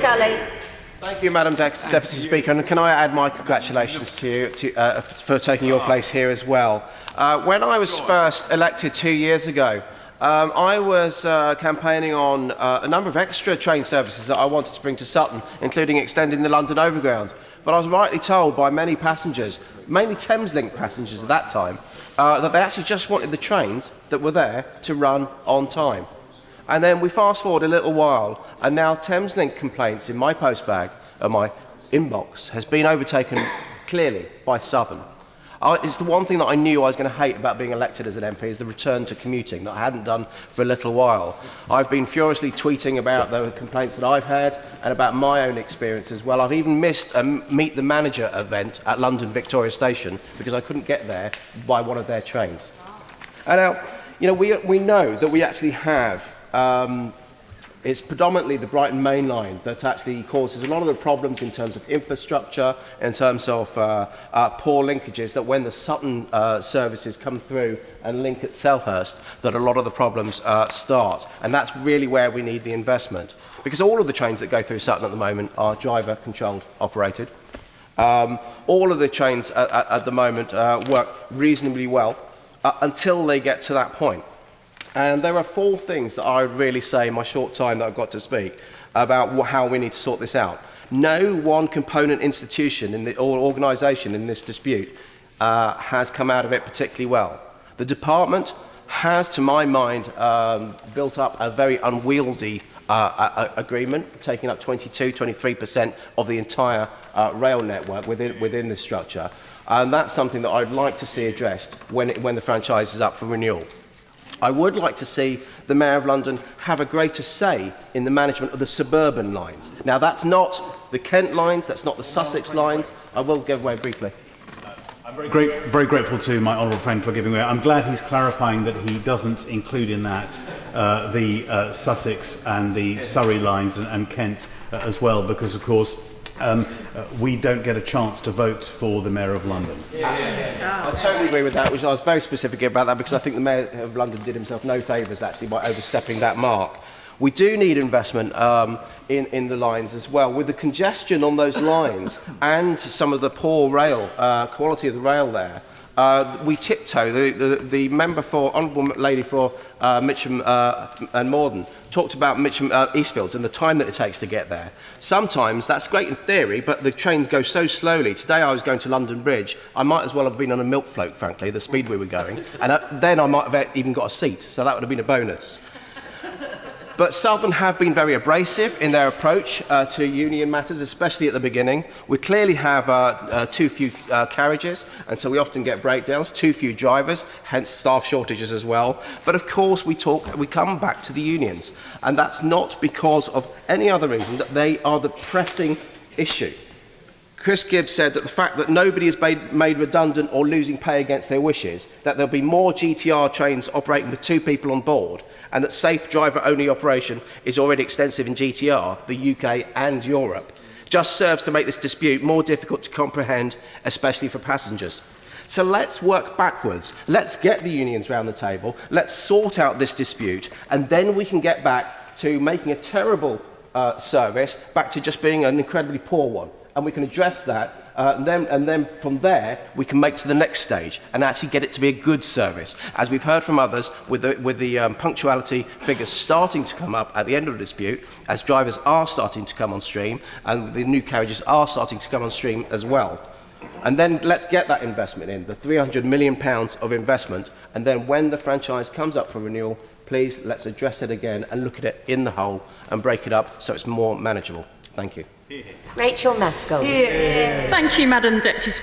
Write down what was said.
Scully. Thank you, Madam Deputy Speaker, and can I add my congratulations to you for taking your place here as well. When I was first elected 2 years ago, I was campaigning on a number of extra train services that I wanted to bring to Sutton, including extending the London Overground. But I was rightly told by many passengers, mainly Thameslink passengers at that time, that they actually just wanted the trains that were there to run on time. And then we fast forward a little while, and now Thameslink complaints in my postbag, my inbox, has been overtaken clearly by Southern. It's the one thing that I knew I was going to hate about being elected as an MP, is the return to commuting that I hadn't done for a little while. I've been furiously tweeting about the complaints that I've had and about my own experience as well. I've even missed a Meet the Manager event at London Victoria Station because I couldn't get there by one of their trains. And now, we know that we actually have it's predominantly the Brighton Main Line that actually causes a lot of the problems in terms of infrastructure, in terms of poor linkages, that when the Sutton services come through and link at Selhurst, that a lot of the problems start. And that's really where we need the investment. Because all of the trains that go through Sutton at the moment are driver-controlled, operated. All of the trains at the moment work reasonably well until they get to that point. And there are 4 things that I would really say in my short time that I've got to speak about how we need to sort this out. No one component institution or organisation in this dispute has come out of it particularly well. The department has, to my mind, built up a very unwieldy agreement, taking up 22–23% of the entire rail network within the structure. And that's something that I'd like to see addressed when the franchise is up for renewal. I would like to see the Mayor of London have a greater say in the management of the suburban lines. Now, that's not the Kent lines, that's not the Sussex lines. I will give way briefly. I'm very grateful to my honourable friend for giving way. I'm glad he's clarifying that he doesn't include in that the Sussex and the Surrey lines and Kent as well, because, of course, we don't get a chance to vote for the Mayor of London. I totally agree with that, which I was very specific about that, because I think the Mayor of London did himself no favours actually by overstepping that mark. We do need investment in the lines as well. With the congestion on those lines and some of the poor rail quality of the rail there, we tiptoe. The member for Honourable Lady for Mitcham and Morden talked about Mitcham Eastfields and the time that it takes to get there. Sometimes that's great in theory, but the trains go so slowly. Today I was going to London Bridge. I might as well have been on a milk float, frankly, the speed we were going, and then I might have even got a seat, so that would have been a bonus. But Southern have been very abrasive in their approach to union matters, especially at the beginning. We clearly have too few carriages, and so we often get breakdowns, too few drivers, hence staff shortages as well. But of course we come back to the unions, and that's not because of any other reason, that they are the pressing issue. Chris Gibb said that the fact that nobody is made redundant or losing pay against their wishes, that there'll be more GTR trains operating with 2 people on board, and that safe driver-only operation is already extensive in GTR, the UK and Europe, just serves to make this dispute more difficult to comprehend, especially for passengers. So let's work backwards. Let's get the unions round the table. Let's sort out this dispute, and then we can get back to making a terrible service back to just being an incredibly poor one. And we can address that, and then from there we can make to the next stage and actually get it to be a good service. As we've heard from others, with the punctuality figures starting to come up at the end of the dispute, as drivers are starting to come on stream, and the new carriages are starting to come on stream as well. And then let's get that investment in, the £300 million of investment, and then when the franchise comes up for renewal, please let's address it again and look at it in the whole and break it up so it's more manageable. Thank you. Rachel Maskell. Thank you, Madam Deputy Speaker.